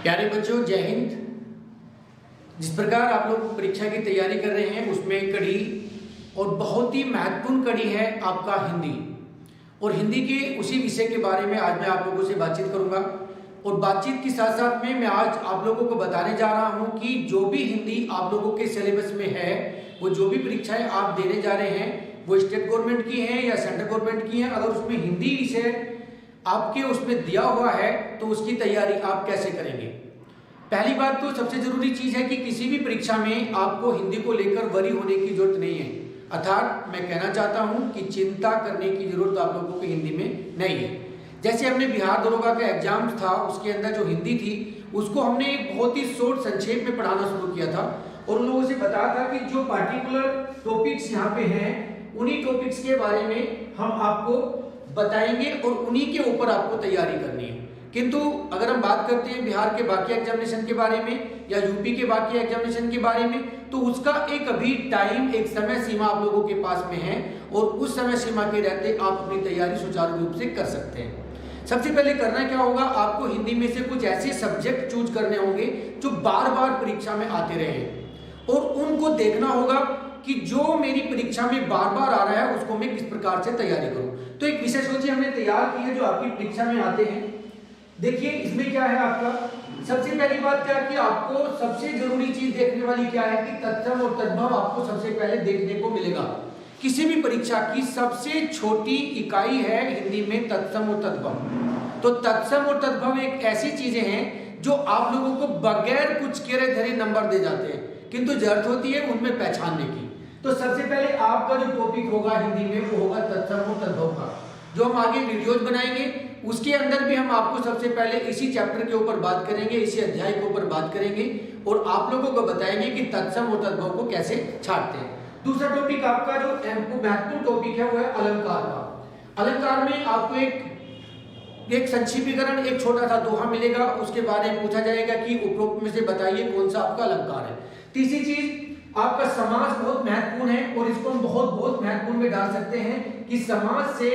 प्यारे बच्चों, जय हिंद। जिस प्रकार आप लोग परीक्षा की तैयारी कर रहे हैं उसमें कड़ी और बहुत ही महत्वपूर्ण कड़ी है आपका हिंदी। और हिंदी के उसी विषय के बारे में आज मैं आप लोगों से बातचीत करूंगा। और बातचीत के साथ साथ में मैं आज आप लोगों को बताने जा रहा हूं कि जो भी हिंदी आप लोगों के सिलेबस में है, वो जो भी परीक्षाएं आप देने जा रहे हैं वो स्टेट गवर्नमेंट की हैं या सेंट्रल गवर्नमेंट की हैं, अगर उसमें हिंदी विषय आपके उसमें दिया हुआ है तो उसकी तैयारी आप कैसे करेंगे। पहली बात तो सबसे जरूरी चीज है कि किसी भी परीक्षा में आपको हिंदी को लेकर वरी होने की जरूरत नहीं है। अर्थात मैं कहना चाहता हूं कि चिंता करने की जरूरत आप लोगों को हिंदी में नहीं है। जैसे हमने बिहार दरोगा का एग्जाम था, उसके अंदर जो हिंदी थी उसको हमने एक बहुत ही शॉर्ट संक्षेप में पढ़ाना शुरू किया था और उन लोगों से बताया था कि जो पार्टिकुलर टॉपिक्स यहाँ पे हैं उन्हीं टॉपिक्स के बारे में हम आपको बताएंगे और उन्हीं के ऊपर आपको तैयारी करनी है। किंतु अगर हम बात करते हैं बिहार के बाकी एग्जामिनेशन के बारे में या यूपी के बाकी एग्जामिनेशन के बारे में, तो उसका एक अभी टाइम, एक समय सीमा आप लोगों के पास में है और उस समय सीमा के रहते आप अपनी तैयारी सुचारू रूप से कर सकते हैं। सबसे पहले करना क्या होगा, आपको हिंदी में से कुछ ऐसे सब्जेक्ट चूज करने होंगे जो बार बार परीक्षा में आते रहे और उनको देखना होगा कि जो मेरी परीक्षा में बार बार आ रहा है उसको मैं किस प्रकार से तैयारी करूं। तो एक विषय सोचिए हमने तैयार की है जो आपकी परीक्षा में आते हैं। देखिए इसमें क्या है आपका, सबसे पहली बात क्या है कि आपको सबसे जरूरी चीज देखने वाली क्या है कि तत्सम और तद्भव आपको सबसे पहले देखने को मिलेगा। किसी भी परीक्षा की सबसे छोटी इकाई है हिंदी में तत्सम और तद्भव। तो तत्सम और तद्भव एक ऐसी चीजें हैं जो आप लोगों को बगैर कुछ केरे धरे नंबर दे जाते हैं, किंतु जरूरत होती है उनमें पहचानने की। तो सबसे पहले आपका जो टॉपिक होगा हिंदी में वो होगा तत्सम और तद्भव का, जो हम आगे वीडियोज बनाएंगे उसके अंदर भी हम आपको सबसे पहले इसी चैप्टर के ऊपर बात करेंगे, इसी अध्याय के ऊपर बात करेंगे और आप लोगों को बताएंगे कि तत्सम और तद्भव को कैसे छांटते हैं। दूसरा टॉपिक आपका जो महत्वपूर्ण टॉपिक है वो है अलंकार का। अलंकार में आपको एक संक्षिप्तीकरण, एक छोटा सा दोहा मिलेगा, उसके बारे में पूछा जाएगा कि उपरोक्त में से बताइए कौन सा आपका अलंकार है। तीसरी चीज आपका समास बहुत महत्वपूर्ण है और इसको हम बहुत महत्वपूर्ण में डाल सकते हैं कि समास से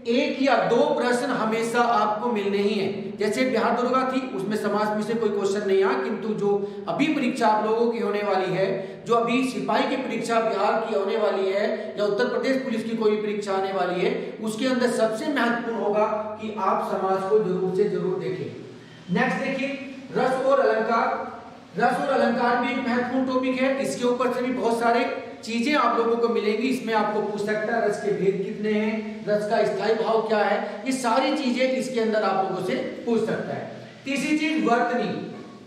एक या दो प्रश्न हमेशा आपको मिलने ही है। जैसे बिहार दरोगा थी उसमें समास में से कोई क्वेश्चन नहीं आया, किंतु जो अभी परीक्षा आप लोगों की होने वाली है, जो अभी सिपाही की परीक्षा बिहार की होने वाली है या उत्तर प्रदेश पुलिस की कोई परीक्षा आने वाली है, उसके अंदर सबसे महत्वपूर्ण होगा कि आप समास को जरूर से जरूर देखें। नेक्स्ट देखिए रस और अलंकार। रस और अलंकार भी एक महत्वपूर्ण टॉपिक है, इसके ऊपर से भी बहुत सारे चीजें आप लोगों को मिलेंगी। इसमें आपको पूछ सकता है रस के भेद कितने हैं, रस का स्थायी भाव क्या है, ये सारी चीजें इसके अंदर आप लोगों से पूछ सकता है। तीसरी चीज वर्तनी।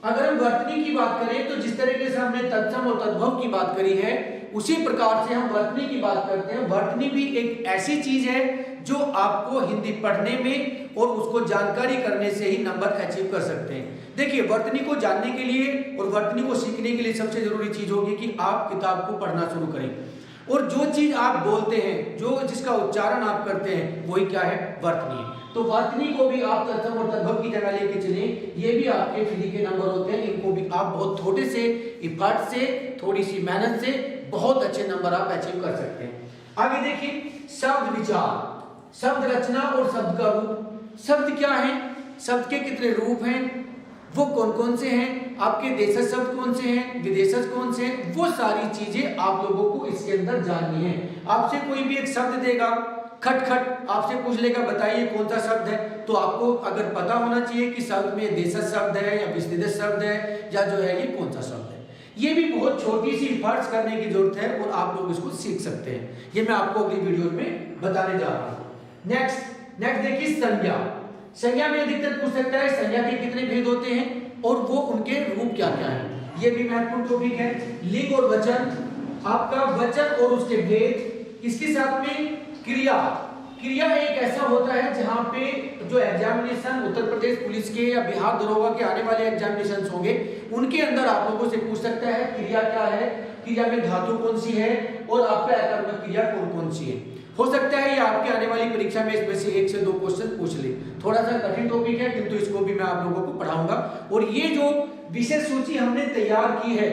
अगर हम वर्तनी की बात करें तो जिस तरीके से हमने तत्सम और तद्भव की बात करी है उसी प्रकार से हम वर्तनी की बात करते हैं। वर्तनी भी एक ऐसी चीज है जो आपको हिंदी पढ़ने में और उसको जानकारी करने से ही नंबर अचीव कर सकते हैं। देखिए वर्तनी को जानने के लिए और वर्तनी को सीखने के लिए सबसे जरूरी चीज होगी कि आप किताब को पढ़ना शुरू करें और जो चीज आप बोलते हैं, जो जिसका उच्चारण आप करते हैं वही क्या है, वर्तनी है। तो वर्तनी को भी आप तत्सम और तद्भव की जगह लेके चले, ये भी आपके फ्री के नंबर होते हैं, इनको भी आप बहुत थोड़े से इफर्ट से, थोड़ी सी मेहनत से बहुत अच्छे नंबर आप अचीव कर सकते हैं। आगे देखिए शब्द विचार, शब्द रचना और शब्द का रूप। शब्द क्या है, शब्द के कितने रूप हैं, वो कौन कौन से हैं, आपके देशज शब्द कौन से हैं, विदेशज कौन से हैं, वो सारी चीजें आप लोगों को इसके अंदर जाननी है। आपसे कोई भी एक शब्द देगा, खटखट आपसे पूछ लेगा बताइए कौन सा शब्द है, तो आपको अगर पता होना चाहिए कि शब्द में देशज शब्द है या विदेश शब्द है या जो है ये कौन सा शब्द है। ये भी बहुत छोटी सी फर्ज करने की जरूरत है और आप लोग इसको सीख सकते हैं। ये मैं आपको अगली वीडियो में बताने जा रहा हूं। नेक्स्ट देखिए संज्ञा। संज्ञा में अधिकतर पूछ सकता है संज्ञा के कितने भेद होते हैं और वो उनके रूप क्या क्या हैं, ये भी महत्वपूर्ण टॉपिक है। लिंग और वचन, आपका वचन और उसके भेद। इसके साथ में क्रिया। क्रिया एक ऐसा होता है जहां पे जो एग्जामिनेशन उत्तर प्रदेश पुलिस के या बिहार दरोगा के आने वाले एग्जामिनेशन होंगे उनके अंदर आप लोगों से पूछ सकता है क्रिया क्या है, क्रिया में धातु कौन सी है और आपका अकर्मक क्रिया कौन कौन सी है। हो सकता है ये आपके आने वाली परीक्षा में इसमें से 1 से 2 क्वेश्चन पूछ ले। थोड़ा सा कठिन टॉपिक है किंतु इसको भी मैं आप लोगों को पढ़ाऊंगा। और ये जो विषय सूची हमने तैयार की है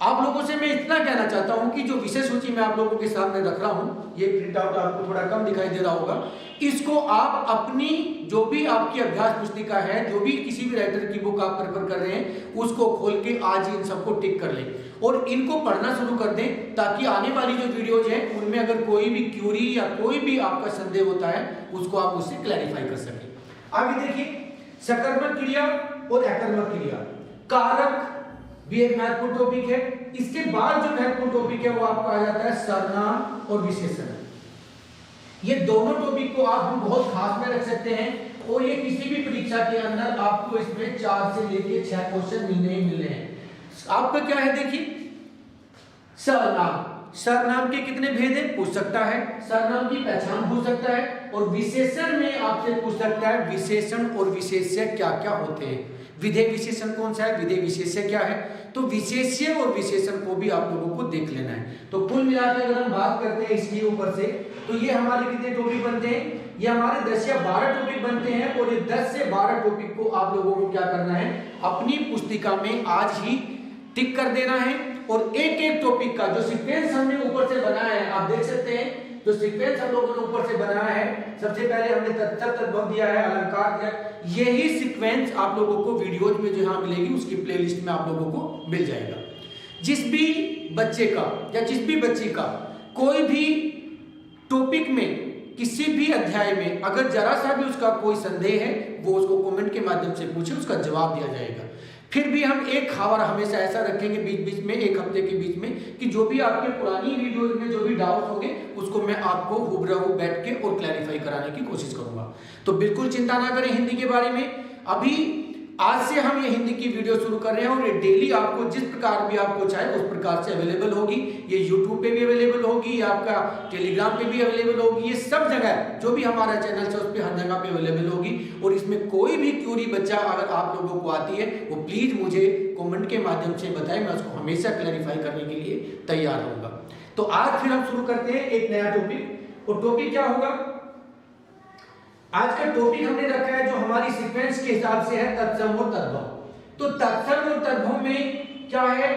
आप लोगों से मैं इतना कहना चाहता हूं कि जो विषय सूची मैं आप लोगों के सामने रख रहा हूं, ये प्रिंट आउट आपको थोड़ा कम दिखाई दे रहा होगा, इसको आप अपनी जो भी आपकी अभ्यास पुस्तिका है, जो भी किसी भी राइटर की बुक आप प्रेफर कर रहे हैं, उसको खोल के आज ही इन सबको टिक कर लें और इनको पढ़ना शुरू कर दें, ताकि आने वाली जो वीडियोज हैं उनमें अगर कोई भी क्यूरी या कोई भी आपका संदेह होता है उसको आप उससे क्लैरिफाई कर सकें। आगे देखिए, सकर्मक क्रिया और अकर्मक क्रिया, कारक भी एक महत्वपूर्ण टॉपिक है। इसके बाद जो महत्वपूर्ण टॉपिक है वो आपका आ जाता है सर्वनाम और विशेषण। ये दोनों टॉपिक को आप हम बहुत खास में रख सकते हैं और ये किसी भी परीक्षा के अंदर आपको इसमें 4 से लेके 6 क्वेश्चन मिलने ही मिलने हैं। आपका क्या है देखिए, सर्वनाम, सर्वनाम के कितने भेद है पूछ सकता है, सर्वनाम की पहचान पूछ सकता है, और विशेषण में आपसे पूछ सकता है विशेषण और विशेष्य क्या क्या होते हैं। विधेय विशेषण कौन सा है, विधेय विशेष्य क्या है, तो विशेष्य और विशेषण को भी आप लोगों को देख लेना है। तो कुल मिलाकर अगर हम बात करते हैं इसके ऊपर से, तो ये हमारे कितने टॉपिक बनते हैं, ये हमारे 10 या 12 टॉपिक बनते हैं और ये 10 से 12 टॉपिक को आप लोगों को क्या करना है, अपनी पुस्तिका में आज ही टिक कर देना है। और एक एक टॉपिक का जो सीक्वेंस हमने ऊपर से बनाया है, आप देख सकते हैं जो सीक्वेंस हम लोगों ने ऊपर से बनाया है, सबसे पहले हमने तत्सम तद्भव दिया है, अलंकार दिया, यही सीक्वेंस आप लोगों को वीडियोज में जो यहाँ मिलेगी उसकी प्लेलिस्ट में आप लोगों को मिल जाएगा। जिस भी बच्चे का या जिस भी बच्ची का कोई भी टॉपिक में किसी भी अध्याय में अगर जरा सा भी उसका कोई संदेह है, वो उसको कमेंट के माध्यम से पूछे, उसका जवाब दिया जाएगा। फिर भी हम एक खबर हमेशा ऐसा रखेंगे बीच बीच में, एक हफ्ते के बीच में, कि जो भी आपके पुरानी वीडियोज में जो भी डाउट होंगे उसको मैं आपको हुबहू बैठ के और क्लैरिफाई कराने की कोशिश करूंगा। तो बिल्कुल चिंता ना करें हिंदी के बारे में। अभी आज से हम ये हिंदी की वीडियो शुरू कर रहे हैं और ये डेली आपको जिस प्रकार भी आपको चाहे उस प्रकार से अवेलेबल होगी। ये यूट्यूब पे भी अवेलेबल होगी, ये आपका टेलीग्राम पे भी अवेलेबल होगी, ये सब जगह जो भी हमारा चैनल है उस पर हर जगह पे अवेलेबल होगी। और इसमें कोई भी क्यूरी बच्चा अगर आप लोगों को आती है वो प्लीज मुझे कॉमेंट के माध्यम से बताएं, मैं उसको हमेशा क्लैरिफाई करने के लिए तैयार रहूंगा। तो आज फिर हम शुरू करते हैं एक नया टॉपिक। और टॉपिक क्या होगा, आज का टॉपिक हमने रखा है जो हमारी सीक्वेंस के हिसाब से है तत्सम और तद्भव। तो तत्सम और तद्भव में क्या है,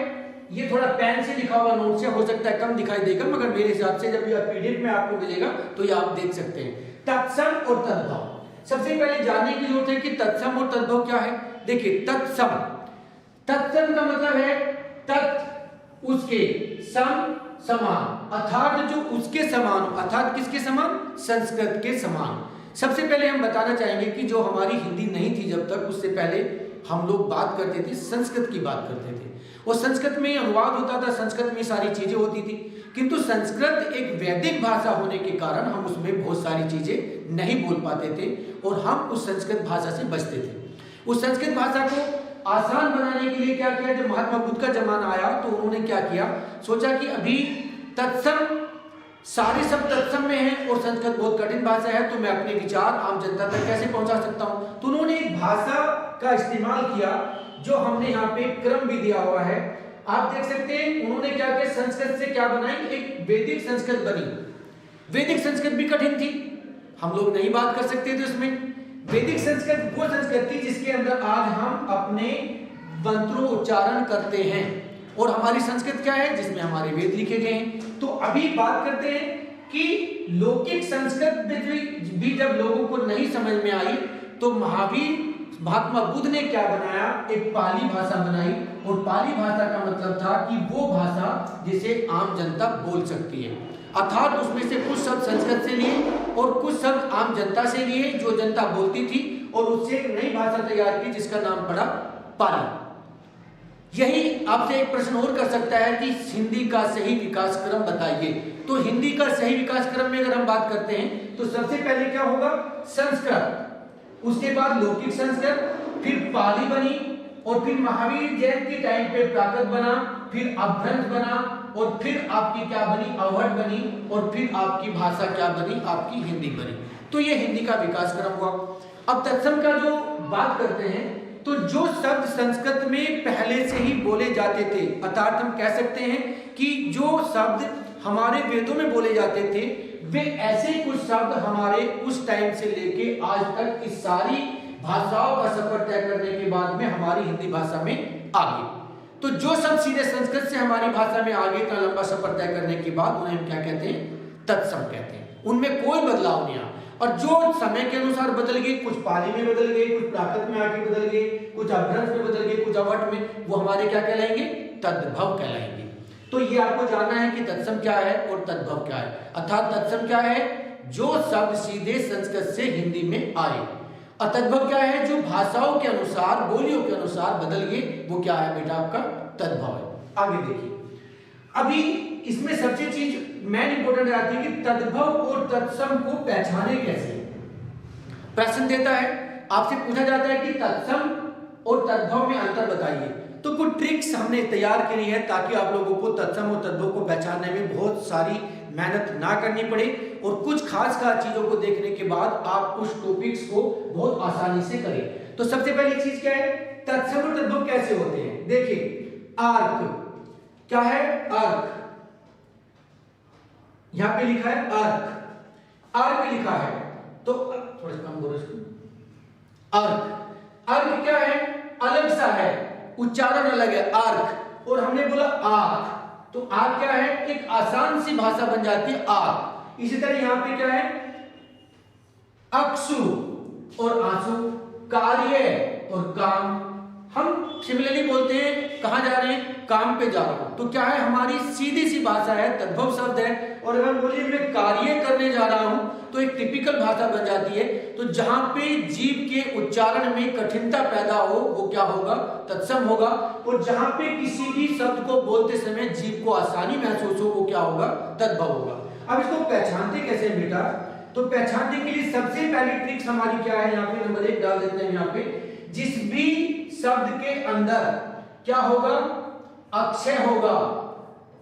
ये थोड़ा पेन से लिखा हुआ नोट से हो सकता है कम दिखाई देगा, मगर मेरे हिसाब से जब ये पीडीएफ में आपको मिलेगा तो ये आप देख सकते हैं। तत्सम और तद्भव, सबसे पहले जानने की जरूरत है कि तत्सम और तद्भव क्या है। देखिए तत्सम, तत्सम का मतलब है तत् उसके, सम समान, अर्थात जो उसके समान, अर्थात किसके समान, संस्कृत के समान। सबसे पहले हम बताना चाहेंगे कि जो हमारी हिंदी नहीं थी जब तक, उससे पहले हम लोग बात करते थे संस्कृत की बात करते थे, और संस्कृत में अनुवाद होता था, संस्कृत में सारी चीजें होती थी। किंतु संस्कृत एक वैदिक भाषा होने के कारण हम उसमें बहुत सारी चीजें नहीं बोल पाते थे और हम उस संस्कृत भाषा से बचते थे। उस संस्कृत भाषा को आसान बनाने के लिए क्या किया, जब महात्मा बुद्ध का जमाना आया तो उन्होंने क्या किया, सोचा कि अभी तत्सम सारे सब तत्सम में है और संस्कृत बहुत कठिन भाषा है, तो मैं अपने विचार आम जनता तक कैसे पहुंचा सकता हूं। तो उन्होंने एक भाषा का इस्तेमाल किया जो हमने यहाँ पे क्रम भी दिया हुआ है, आप देख सकते हैं। उन्होंने क्या किया, संस्कृत से क्या बनाई, एक वैदिक संस्कृत बनी। वैदिक संस्कृत भी कठिन थी, हम लोग नहीं बात कर सकते थे उसमें। वैदिक संस्कृत वो संस्कृत थी जिसके अंदर आज हम अपने मंत्रों उच्चारण करते हैं, और हमारी संस्कृत क्या है, जिसमें हमारे वेद लिखे गए हैं। तो अभी बात करते हैं कि लौकिक संस्कृत भी जब लोगों को नहीं समझ में आई तो महात्मा बुद्ध ने क्या बनाया, एक पाली भाषा बनाई। और पाली भाषा का मतलब था कि वो भाषा जिसे आम जनता बोल सकती है, अर्थात उसमें से कुछ शब्द संस्कृत से लिए और कुछ शब्द आम जनता से लिए जो जनता बोलती थी, और उससे एक नई भाषा तैयार की जिसका नाम पड़ा पाली। यही आपसे एक प्रश्न और कर सकता है कि हिंदी का सही विकास क्रम बताइए। तो हिंदी का सही विकास क्रम में अगर हम बात करते हैं तो सबसे पहले क्या होगा, संस्कृत, उसके बाद लौकिक संस्कृत, फिर पाली बनी, और फिर महावीर जैन के टाइम पे प्राकृत बना, फिर अपभ्रंश बना, और फिर आपकी क्या बनी, अवहट बनी, और फिर आपकी भाषा क्या बनी, आपकी हिंदी बनी। तो ये हिंदी का विकास क्रम हुआ। अब तत्सम का जो बात करते हैं तो जो शब्द संस्कृत में पहले से ही बोले जाते थे, अर्थात हम कह सकते हैं कि जो शब्द हमारे वेदों में बोले जाते थे वे ऐसे कुछ शब्द हमारे उस टाइम से लेके आज तक की सारी भाषाओं का सफर तय करने के बाद में हमारी हिंदी भाषा में आ गए। तो जो शब्द सीधे संस्कृत से हमारी भाषा में आगे का लंबा सफर तय करने के बाद उन्हें हम क्या कहते हैं, तत्सम कहते हैं। उनमें कोई बदलाव नहीं आया, और जो समय के अनुसार बदल गए, कुछ पाली में बदल गए, कुछ प्राकृत में आके बदल गए, कुछ अपभ्रंश में बदल गए, कुछ अवट में, वो हमारे क्या कहलाएंगे, तद्भव कहलाएंगे। तो ये आपको जानना है कि तत्सम क्या है और तद्भव क्या है। अर्थात तत्सम क्या है, जो शब्द सीधे संस्कृत से हिंदी में आए, और तद्भव क्या है, जो भाषाओं के अनुसार, बोलियों के अनुसार बदल गए, वो क्या है बेटा, आपका तद्भव है। आगे देखिए, अभी इसमें सबसे चीज मेन इंपॉर्टेंट आती है कि तद्भव और तत्सम को पहचाने कैसे। प्रश्न देता है, आपसे पूछा जाता है कि तत्सम और तद्भव में अंतर बताइए, तो कुछ ट्रिक्स हमने तैयार करी है ताकि आप लोगों को तत्सम और तद्भव को पहचानने में बहुत सारी मेहनत ना करनी पड़े, और कुछ खास चीजों को देखने के बाद आप उस टॉपिक्स को बहुत आसानी से करें। तो सबसे पहली चीज क्या है, तत्सम और तद्भव कैसे होते हैं। देखिए, आर्क क्या है, अर्क, यहां पे लिखा है अर्क, अर्क लिखा है, तो थोड़ा कम बोलो इसको, अर्क, अर्क क्या है, अलग सा है, उच्चारण अलग है, अर्क, और हमने बोला आर्क, तो आर्क क्या है, एक आसान सी भाषा बन जाती है आर्क। इसी तरह यहां पे क्या है, अक्षु और आंसू, कार्य और काम। हम सिमिलरली बोलते हैं कहां जा रहे हैं, काम पे जा रहा हूं, तो क्या है, हमारी सीधी सी भाषा है, तद्भव शब्द है। और अगर बोलिए मैं कार्य करने जा रहा हूं, तो एक टिपिकल भाषा बन जाती है। तो जहां पे जीव के उच्चारण में कठिनता पैदा हो, वो क्या होगा, तत्सम होगा। और जहां पे किसी भी शब्द को बोलते समय जीव को आसानी महसूस हो, वो क्या होगा, तद्भव होगा। अब इसको पहचानते कैसे बेटा, तो पहचानने के लिए सबसे पहली ट्रिक्स हमारी क्या है, यहाँ पे नंबर 1 डाल देते हैं। यहाँ पे जिस भी शब्द के अंदर क्या होगा, अक्षय होगा,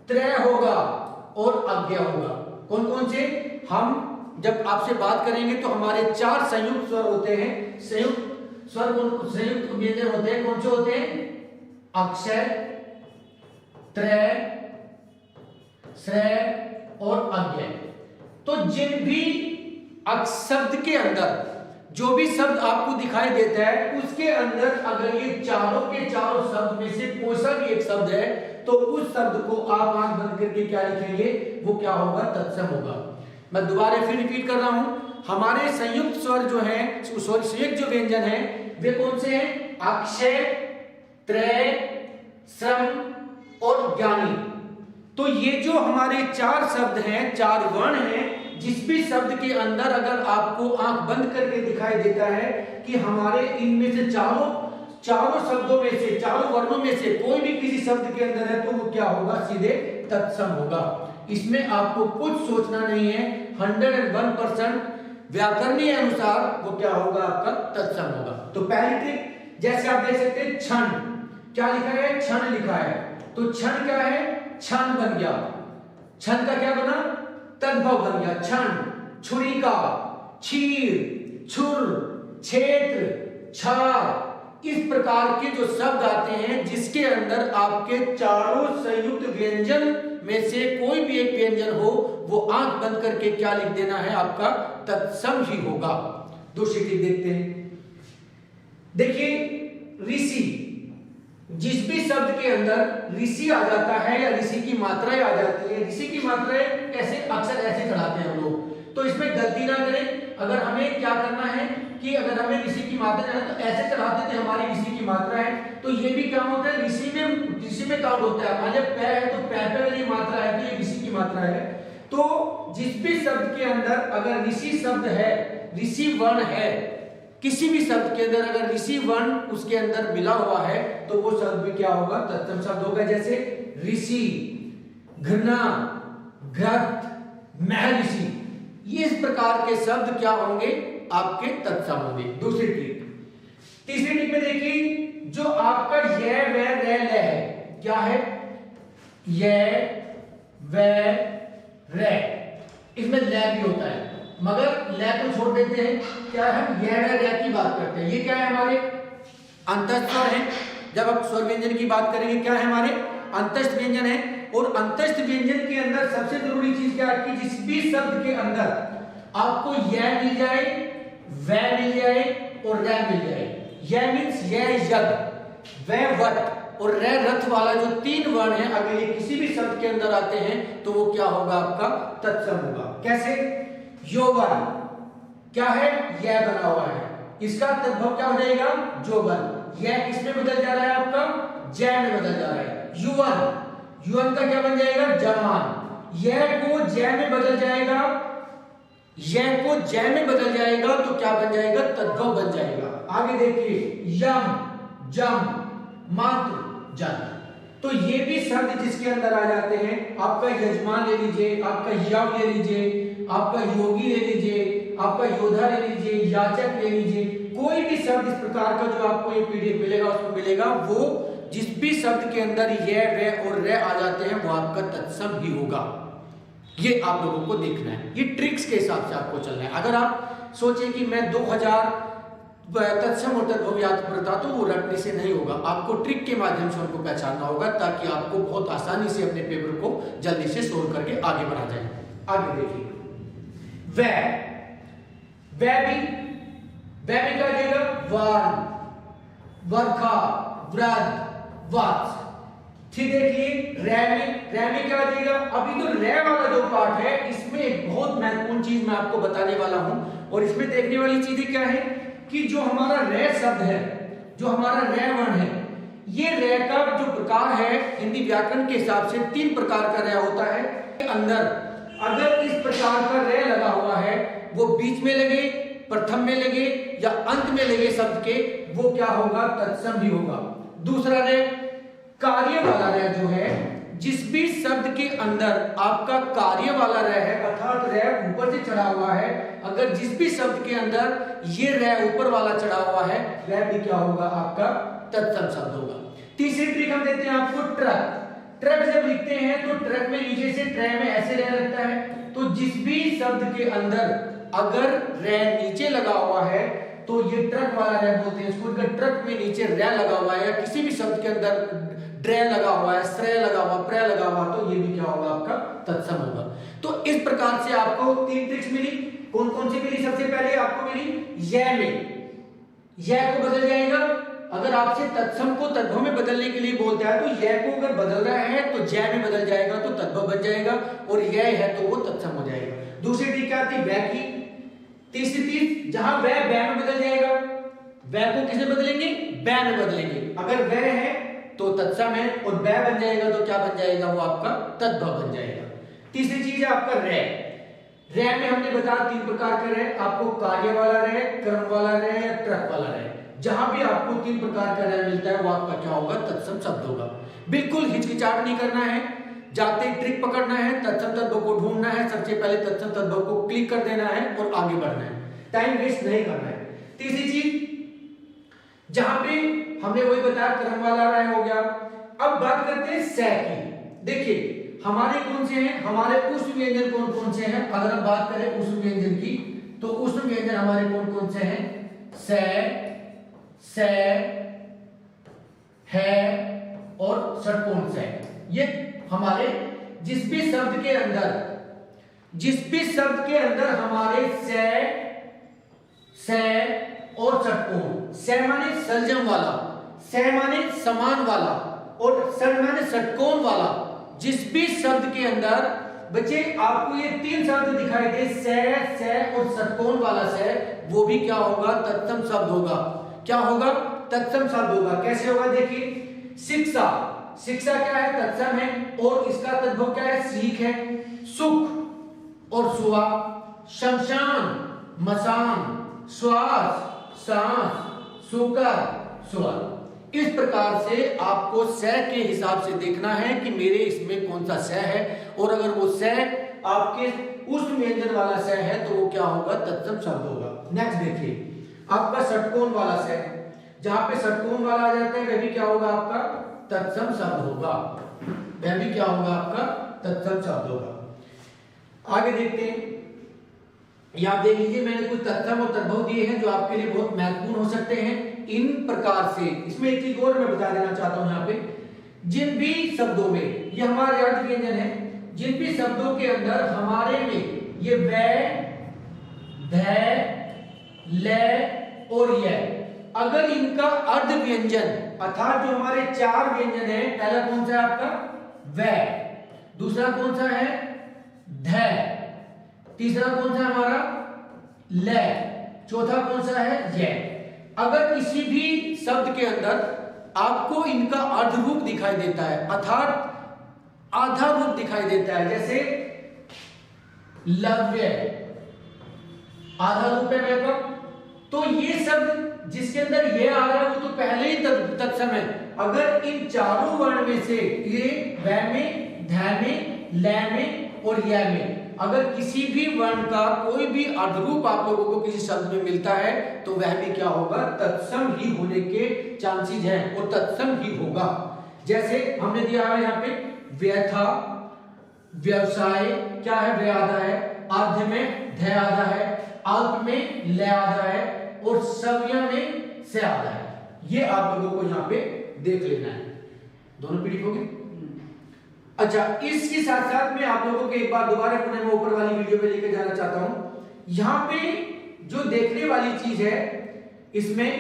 त्रय होगा और अज्ञा होगा। कौन कौन से, हम जब आपसे बात करेंगे तो हमारे 4 संयुक्त स्वर होते हैं। संयुक्त स्वर, संयुक्त व्यंजन होते हैं, कौन से होते हैं, अक्षय, त्रय, श्रेय और अज्ञा। तो जिन भी शब्द के अंदर जो भी शब्द आपको दिखाई देता है, उसके अंदर अगर ये चारों के चारों शब्द में से कोई सा भी एक शब्द है, तो उस शब्द को आप आंख बंद करके क्या लिखेंगे, वो क्या होगा, तत्सम होगा। मैं दोबारा फिर रिपीट कर रहा हूं, हमारे संयुक्त स्वर जो हैं, संयुक्त जो व्यंजन है, वे कौन से हैं, अक्षय, त्रय, श्रम और ज्ञानी। तो ये जो हमारे 4 शब्द हैं, 4 वर्ण हैं, जिस भी शब्द के अंदर अगर आपको आंख बंद करके दिखाई देता है कि हमारे इनमें से चारों शब्दों में से, चारों वर्णों में से कोई भी किसी शब्द के अंदर है, तो वो क्या होगा, सीधे तत्सम होगा। इसमें आपको कुछ सोचना नहीं है, 101% व्याकरणीय अनुसार वो क्या होगा, आपका तत्सम होगा। तो पहली ट्रिक, जैसे आप देख सकते हैं, क्षण, क्या लिखा है, क्षण लिखा है, तो क्षण क्या है, क्षण बन गया, क्षण का क्या बना, तद्भव बन गया, क्षण, छुरिका, क्षीर, छुर, क्षेत्र, छार, इस प्रकार के जो शब्द आते हैं जिसके अंदर आपके चारों संयुक्त व्यंजन में से कोई भी एक व्यंजन हो, वो आंख बंद करके क्या लिख देना है, आपका तत्सम ही होगा। दूसरी चीज देखते हैं, देखिए ऋषि, जिस भी शब्द के अंदर ऋषि आ जाता है या ऋषि की मात्राएं आ जाती है, ऋषि की मात्राएं कैसे, अक्सर ऐसे चढ़ाते हैं हम लोग, तो इसमें गलती ना करें। अगर हमें क्या करना है कि अगर हमें ऋषि की मात्रा है तो ऐसे चढ़ाते थे, हमारी ऋषि की मात्रा है, तो ये भी क्या होता है, ऋषि में काउंट होता है। मान लीजिए पै है तो पै पे वाली मात्रा है, तो ये ऋषि की मात्रा है। तो जिस भी शब्द के अंदर अगर ऋषि शब्द है, ऋषि वर्ण है, किसी भी शब्द के अंदर अगर ऋषि वर्ण उसके अंदर मिला हुआ है, तो वो शब्द भी क्या होगा, तत्सम शब्द होगा। जैसे ऋषि, घृणा, घृत, महर्षि, ये इस प्रकार के शब्द क्या होंगे, आपके तत्सम होंगे। दूसरी ट्रिक, तीसरी ट्रिक में देखिए, जो आपका य व र ल है, क्या है, य व र, इसमें ल भी होता है, मगर ल को छोड़ देते हैं, क्या है, य व र की बात करते हैं। ये क्या है, हमारे अंतस्थ स्वर है। जब आप स्वर व्यंजन की बात करेंगे, क्या है, हमारे अंतस्थ व्यंजन है। और अंतस्थ व्यंजन के अंदर सबसे जरूरी चीज क्या है कि जिस भी शब्द के अंदर आपको य मिल जाए, व मिल जाए और र मिल जाए। य मीन्स य यद, व वट और रे रथ वाला जो 3 वर्ण है, अगर ये किसी भी शब्द के अंदर आते हैं तो वो क्या होगा आपका तत्सम होगा। कैसे? यौवन क्या है? यह बना हुआ है, इसका तद्भव क्या हो जाएगा? जोवन। यह किसमें बदल जा रहा है आपका? जय में बदल जा रहा है। युवन, युवन का क्या बन जाएगा? जवान। यह को जय में बदल जाएगा, यह को जय में बदल जाएगा तो क्या बन जाएगा? तद्भव बन जाएगा। आगे देखिए, यम, जम, मात्र, जन। तो ये भी शब्द जिसके अंदर आ जाते हैं, आपका यजमान ले लीजिए, आपका यव ले लीजिए, आपका योगी ले लीजिए, आपका योद्धा ले लीजिए, याचक ले लीजिए, कोई भी शब्द इस प्रकार का जो आपको ये पीडीएफ मिलेगा उसमें मिलेगा, वो जिस भी शब्द के अंदर ये वे और रे आ जाते हैं वो आपका तत्सम ही होगा। ये आप लोगों को देखना है, ये ट्रिक्स के हिसाब से आपको चलना है। अगर आप सोचें कि मैं 2000 तत्सम और तद्भव याद करता तो वो रटने से नहीं होगा, आपको ट्रिक के माध्यम से उनको पहचानना होगा ताकि आपको बहुत आसानी से अपने पेपर को जल्दी से सोल्व करके आगे बढ़ा जाए। आगे देखिए, वह भी क्या देगा? वान, वर्खा, व्रत, वत्स। ठीक देखिए, रे में क्या देगा? अभी तो रे वाला जो पार्ट है इसमें एक बहुत महत्वपूर्ण चीज मैं आपको बताने वाला हूं, और इसमें देखने वाली चीजें क्या है कि जो हमारा रे शब्द है, जो हमारा रे वर्ण है, ये रे का जो प्रकार है हिंदी व्याकरण के हिसाब से 3 प्रकार का रे होता है। अंदर अगर इस प्रकार का रे लगा हुआ है, वो बीच में लगे, प्रथम में लगे या अंत में लगे शब्द के, वो क्या होगा? तत्सम ही होगा। दूसरा रे कार्य वाला रे जो है, जिस भी शब्द के अंदर आपका कार्य वाला रे है, अर्थात रे ऊपर से चढ़ा हुआ है, अगर जिस भी शब्द के अंदर ये रे ऊपर वाला चढ़ा हुआ है, रे भी क्या होगा? आपका तत्सम शब्द होगा। तीसरी ट्रिक हम देते हैं आपको, ट्रक। ट्रक जब लिखते हैं तो ट्रक में नीचे से ट्रे में ऐसे रे लगता है, तो जिस भी शब्द के अंदर अगर रे नीचे लगा हुआ है तो ये ट्रक वाला रे बोलते हैं इसको। अगर ट्रक में नीचे रे लगा हुआ है या किसी भी शब्द के अंदर ड्रे लगा हुआ है, श्रेय लगा हुआ, प्रे लगा हुआ, तो ये भी क्या होगा? आपका तत्सम होगा। तो इस प्रकार से आपको 3 ट्रिक्स मिली। कौन कौन सी मिली? सबसे पहले आपको मिली यह में, यह को बदल जाएगा। अगर आपसे तत्सम को तद्भव में बदलने के लिए बोलता है तो यह को अगर बदल रहा है तो जय में बदल जाएगा तो तद्भव बन जाएगा, और यह है तो वो तत्सम हो जाएगा। दूसरी ट्रिक क्या आती है? वह की। तीसरी चीज, जहां वह में बदल जाएगा, वह को किसे बदलेंगे? बै में बदलेंगे। अगर वह है तो तत्सम है, और बै बन जाएगा तो क्या बन जाएगा? वो आपका तद्भव बन जाएगा। तीसरी चीज है आपका रे। रे में हमने बताया 3 प्रकार के रे, आपको कार्य वाला रे, कर्म वाला रे या ट्रक वाला रे। जहां भी आपको 3 प्रकार का रे मिलता है वो आपका क्या होगा? तत्सम शब्द होगा। बिल्कुल हिचकिचाहट नहीं करना है, जाते ट्रिक पकड़ना है, तत्सम तद्भव को ढूंढना है, सबसे पहले तत्सम तद्भव को क्लिक कर देना है और आगे बढ़ना है, टाइम वेस्ट नहीं करना है। तीसरी चीज, जहां पे हमने वही बताया क्रम वाला रे हो गया। अब बात करते हैं से की। देखिए हमारे कौन से हैं? हमारे उष्ण व्यंजन कौन कौन से हैं? अगर हम बात करें उष्ण व्यंजन की तो उष्ण व्यंजन हमारे कौन कौन से हैं? से, है और षटकोण से। ये हमारे जिस भी शब्द के अंदर हमारे से और षटकोण, से माने सलजम वाला, से माने समान वाला और षट माने षटकोण वाला, जिस भी शब्द के अंदर बच्चे आपको ये 3 शब्द दिखाई दे, से और षटकोण वाला से, वो भी क्या होगा? तत्सम शब्द होगा। क्या होगा? तत्सम शब्द होगा। कैसे होगा? देखिए शिक्षा, शिक्षा क्या है? तत्सम है, और इसका तद्भव क्या है? सीख है। सुख और सुआ, शमशान, मसान, श्वास, सांस, सुकर, स्वर। इस प्रकार से आपको से के हिसाब से देखना है कि मेरे इसमें कौन सा से है, और अगर वो से आपके उष्ण व्यंजन वाला से है तो वो क्या होगा? तत्सम शब्द होगा। नेक्स्ट देखिए आपका षटकोण वाला से, जहां पे षटकोण वाला आ जाता है वह भी क्या होगा? आपका तत्सम शब्द होगा। वह भी क्या होगा? आपका तत्सम शब्द होगा। आगे देखते हैं, ये आप देख लीजिए मैंने कुछ तत्सम और तद्भव दिए हैं जो आपके लिए बहुत महत्वपूर्ण हो सकते हैं। इन प्रकार से इसमें एक चीज और मैं बता देना चाहता हूं, यहाँ पे जिन भी शब्दों में, ये हमारे अर्थ व्यंजन है, जिन भी शब्दों के अंदर हमारे में ये वे, ध, ले और ये, अगर इनका अर्ध व्यंजन अर्थात जो हमारे 4 व्यंजन है, पहला कौन सा है आपका व, दूसरा कौन सा है ध, तीसरा कौन सा हमारा ल, चौथा कौन सा है य। अगर किसी भी शब्द के अंदर आपको इनका अर्ध रूप दिखाई देता है अर्थात आधा रूप दिखाई देता है, जैसे लव्य आधा रूप है व्यापक, तो ये शब्द जिसके अंदर ये आ रहा है वो तो पहले ही तत्सम है। अगर इन चारों वर्ण में से ये व में, ध में, ल में और य में अगर किसी भी वर्ण का कोई भी अर्धरूप आप लोगों को किसी शब्द में मिलता है तो वह भी क्या होगा, तत्सम ही होने के चांसेस हैं और तत्सम ही होगा। जैसे हमने दिया है यहाँ पे व्यथा, व्यवसाय क्या है व आधा है, अर्ध में ध आधा है, अल्प में ल आधा है और सव्य में स आधा है। ये आप लोगों को यहाँ पे देख लेना है। दोनों पीढ़ी होगी। अच्छा, इसके साथ साथ मैं आप लोगों को एक बार दोबारा पुनः मैं ऊपर वाली वीडियो में लेकर जाना चाहता हूं। यहाँ पे जो देखने वाली चीज है, इसमें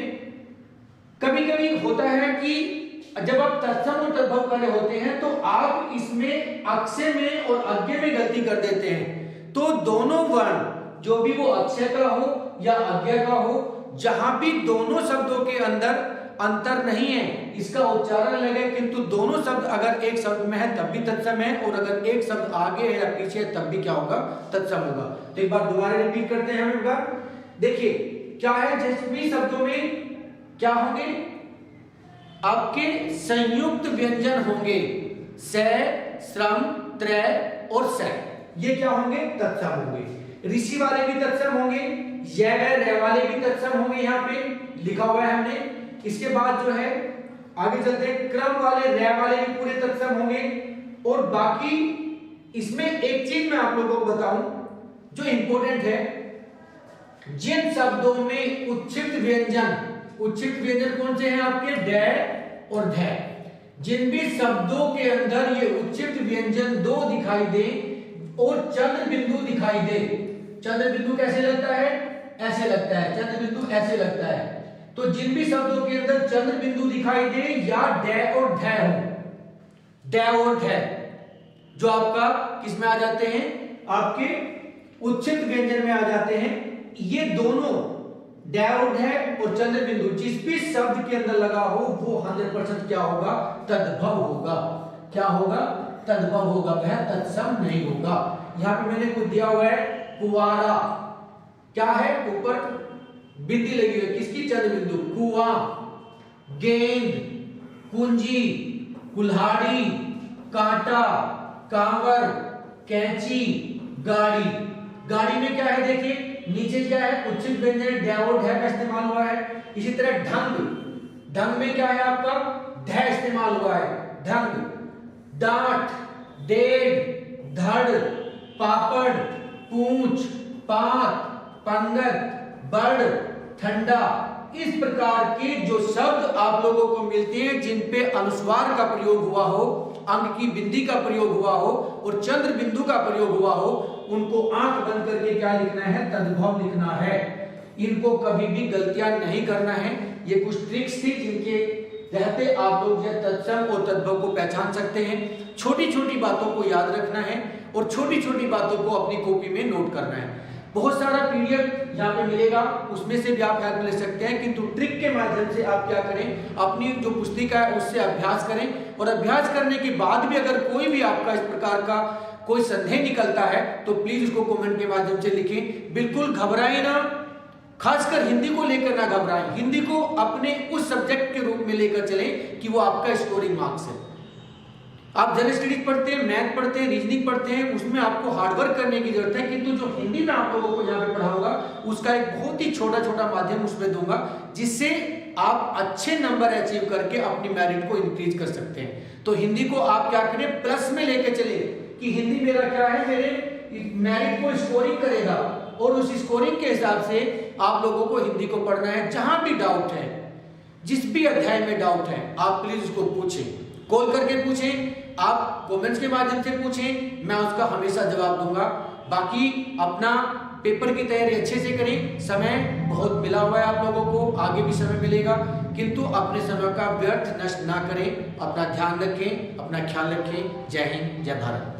कभी कभी होता है कि जब आप तत्सम और तद्भव कर रहे होते हैं तो आप इसमें अक्षय में और अज्ञे में गलती कर देते हैं। तो दोनों वर्ण जो भी वो अक्षय का हो या अज्ञे का हो, जहां भी दोनों शब्दों के अंदर अंतर नहीं है, इसका उच्चारण अलग है, किंतु दोनों शब्द अगर एक शब्द में है तब भी तत्सम है और अगर एक शब्द आगे है या पीछे है तब भी क्या होगा, तत्सम होगा। तो एक बार दोबारा रिपीट करते हैं हम एक बार। देखिए क्या है, जिस भी शब्दों में क्या होंगे, आपके संयुक्त व्यंजन होंगे, स, श्रम, त्रय और स, ये क्या होंगे, तत्सम होंगे। ऋषि वाले भी तत्सम होंगे, य व वाले भी तत्सम होंगे, यहाँ पे लिखा हुआ है हमने। इसके बाद जो है आगे चलते हैं, क्रम वाले र वाले भी पूरे तत्सम होंगे। और बाकी इसमें एक चीज मैं आप लोगों को बताऊं जो इंपॉर्टेंट है, जिन शब्दों में उच्छिष्ट व्यंजन कौन से हैं आपके, ड और ध, जिन भी शब्दों के अंदर ये उच्छिष्ट व्यंजन 2 दिखाई दे और चंद्र बिंदु दिखाई दे, चंद्र बिंदु कैसे लगता है, ऐसे लगता है, चंद्र बिंदु ऐसे लगता है, तो जिन भी शब्दों के अंदर चंद्र बिंदु दिखाई दे या ड और ध हो, ड और ध जो आपका किसमें आ जाते हैं, आपके उच्छिष्ट व्यंजन में आ जाते हैं, ये दोनों ड और ध और चंद्र बिंदु जिस भी शब्द के अंदर लगा हो वो 100% क्या होगा, तद्भव होगा। क्या होगा, तद्भव होगा, वह तत्सम नहीं होगा। यहाँ पे मैंने कुछ दिया हुआ है, कुवारा क्या है, ऊपर बिंदी लगी हुई है, किसकी, चंद्र बिंदु, कुआं, गेंद, कुंजी, कुल्हाड़ी, कांटा, कांवर, कैंची, गाड़ी। गाड़ी में क्या है, देखिए नीचे क्या है, उच्छिष्ट व्यंजन ड और ढ का इस्तेमाल हुआ है। इसी तरह ढंग, ढंग में क्या है आपका, ढ इस्तेमाल हुआ है, ढंग। डांट, डेढ़, धड़, पापड़, पूंछ, पात, पंगत, बड़, ठंडा। इस प्रकार के जो शब्द आप लोगों को मिलते हैं जिन पे अनुस्वार का प्रयोग हुआ हो, अंग की बिंदी का प्रयोग हुआ हो और चंद्र बिंदु का प्रयोग हुआ हो, उनको आंख बंद करके क्या लिखना है, तद्भव लिखना है। इनको कभी भी गलतियां नहीं करना है। ये कुछ ट्रिक्स थी जिनके रहते आप लोग यह तत्सम और तद्भव को पहचान सकते हैं। छोटी छोटी बातों को याद रखना है और छोटी छोटी बातों को अपनी कॉपी में नोट करना है। बहुत सारा पीडीएफ यहाँ पे मिलेगा, उसमें से भी आप हेल्प ले सकते हैं, किंतु ट्रिक के माध्यम से आप क्या करें, अपनी जो पुस्तिका है उससे अभ्यास करें और अभ्यास करने के बाद भी अगर कोई भी आपका इस प्रकार का कोई संदेह निकलता है तो प्लीज उसको कमेंट के माध्यम से लिखें। बिल्कुल घबराएं ना, खासकर हिंदी को लेकर ना घबराएं। हिंदी को अपने उस सब्जेक्ट के रूप में लेकर चलें कि वो आपका स्कोरिंग मार्क्स है। आप जनरल स्टडीज पढ़ते हैं, मैथ पढ़ते हैं, रीजनिंग पढ़ते हैं, उसमें आपको हार्डवर्क करने की जरूरत है, किंतु जो हिंदी में आप लोगों को यहाँ पे पढ़ाऊंगा उसका एक बहुत ही छोटा छोटा माध्यम उसमें दूंगा, जिससे आप अच्छे नंबर अचीव करके अपनी मेरिट को इंक्रीज कर सकते हैं। तो हिंदी को आप क्या करें, प्लस में लेके चले कि हिंदी मेरा क्या है, मेरे मेरिट को स्कोरिंग करेगा और उस स्कोरिंग के हिसाब से आप लोगों को हिंदी को पढ़ना है। जहां भी डाउट है, जिस भी अध्याय में डाउट है, आप प्लीज उसको पूछें, कॉल करके पूछें, आप कमेंट्स के माध्यम से पूछें, मैं उसका हमेशा जवाब दूंगा। बाकी अपना पेपर की तैयारी अच्छे से करें। समय बहुत मिला हुआ है आप लोगों को, आगे भी समय मिलेगा, किंतु अपने समय का व्यर्थ नष्ट ना करें। अपना ध्यान रखें, अपना ख्याल रखें। जय हिंद, जय भारत।